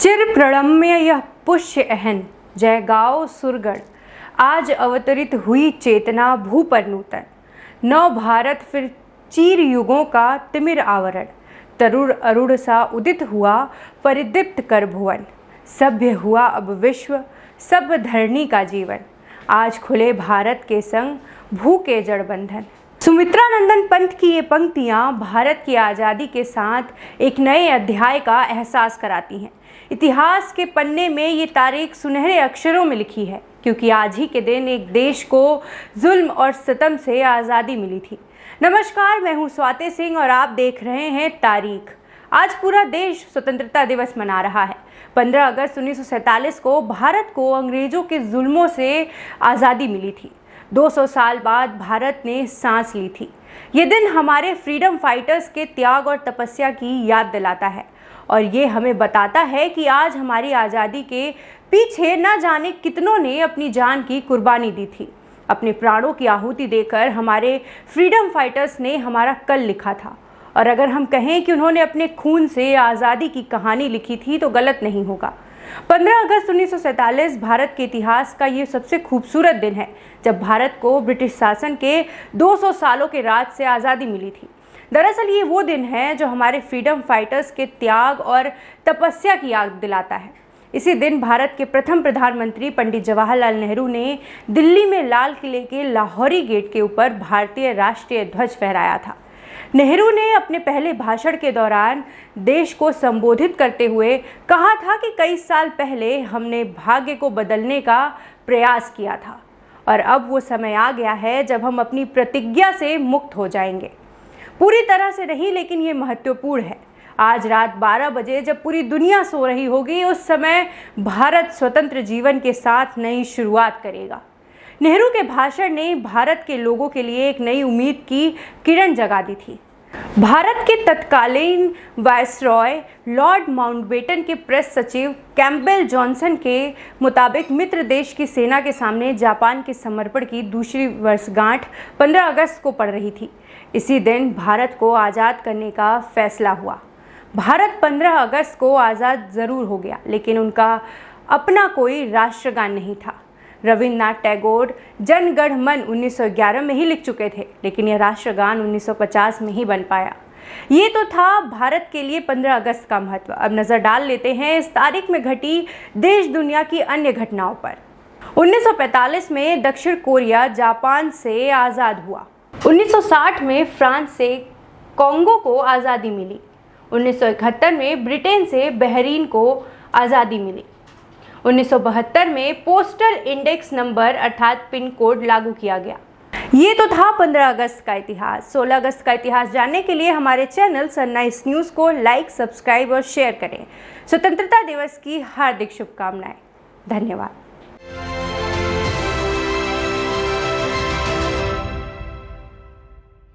चिर प्रणम्य यह पुष्य अहन, जय गाओ सुरगण। आज अवतरित हुई चेतना भू पर नूतन, नव भारत फिर चीर युगों का तिमिर आवरण। तरुण अरुण सा उदित हुआ परिदीप्त कर भुवन, सभ्य हुआ अब विश्व सब धरणी का जीवन। आज खुले भारत के संग भू के जड़ बंधन। सुमित्रा नंदन पंत की ये पंक्तियाँ भारत की आज़ादी के साथ एक नए अध्याय का एहसास कराती हैं। इतिहास के पन्ने में ये तारीख सुनहरे अक्षरों में लिखी है, क्योंकि आज ही के दिन एक देश को जुल्म और सितम से आज़ादी मिली थी। नमस्कार, मैं हूँ स्वाति सिंह और आप देख रहे हैं तारीख। आज पूरा देश स्वतंत्रता दिवस मना रहा है। 15 अगस्त 1947 को भारत को अंग्रेजों के जुल्मों से आज़ादी मिली थी। 200 साल बाद भारत ने सांस ली थी। ये दिन हमारे फ्रीडम फाइटर्स के त्याग और तपस्या की याद दिलाता है और ये हमें बताता है कि आज हमारी आज़ादी के पीछे न जाने कितनों ने अपनी जान की कुर्बानी दी थी। अपने प्राणों की आहुति देकर हमारे फ्रीडम फाइटर्स ने हमारा कल लिखा था, और अगर हम कहें कि उन्होंने अपने खून से आज़ादी की कहानी लिखी थी तो गलत नहीं होगा। 15 अगस्त 1947 भारत के इतिहास का ये सबसे खूबसूरत दिन है, जब भारत को ब्रिटिश शासन के 200 सालों के राज से आज़ादी मिली थी। दरअसल ये वो दिन है जो हमारे फ्रीडम फाइटर्स के त्याग और तपस्या की याद दिलाता है। इसी दिन भारत के प्रथम प्रधानमंत्री पंडित जवाहरलाल नेहरू ने दिल्ली में लाल किले के लाहौरी गेट के ऊपर भारतीय राष्ट्रीय ध्वज फहराया था। नेहरू ने अपने पहले भाषण के दौरान देश को संबोधित करते हुए कहा था कि कई साल पहले हमने भाग्य को बदलने का प्रयास किया था और अब वो समय आ गया है जब हम अपनी प्रतिज्ञा से मुक्त हो जाएंगे। पूरी तरह से नहीं, लेकिन ये महत्वपूर्ण है। आज रात 12 बजे जब पूरी दुनिया सो रही होगी, उस समय भारत स्वतंत्र जीवन के साथ नई शुरुआत करेगा। नेहरू के भाषण ने भारत के लोगों के लिए एक नई उम्मीद की किरण जगा दी थी। भारत के तत्कालीन वायसरॉय लॉर्ड माउंटबेटन के प्रेस सचिव कैम्पबेल जॉनसन के मुताबिक मित्र देश की सेना के सामने जापान के समर्पण की दूसरी वर्षगांठ 15 अगस्त को पड़ रही थी। इसी दिन भारत को आज़ाद करने का फैसला हुआ। भारत 15 अगस्त को आज़ाद ज़रूर हो गया, लेकिन उनका अपना कोई राष्ट्रगान नहीं था। रविन्द्रनाथ टैगोर जन गण मन 1911 में ही लिख चुके थे, लेकिन यह राष्ट्रगान 1950 में ही बन पाया। ये तो था भारत के लिए 15 अगस्त का महत्व। अब नज़र डाल लेते हैं इस तारीख में घटी देश दुनिया की अन्य घटनाओं पर। 1945 में दक्षिण कोरिया जापान से आज़ाद हुआ। 1960 में फ्रांस से कॉन्गो को आज़ादी मिली। 1971 में ब्रिटेन से बहरीन को आज़ादी मिली। 1972 में पोस्टल इंडेक्स नंबर अर्थात पिन कोड लागू किया गया। ये तो था 15 अगस्त का इतिहास। 16 अगस्त का इतिहास जानने के लिए हमारे चैनल सनराइज न्यूज़ को लाइक, सब्सक्राइब और शेयर करें। स्वतंत्रता दिवस की हार्दिक शुभकामनाएं। धन्यवाद।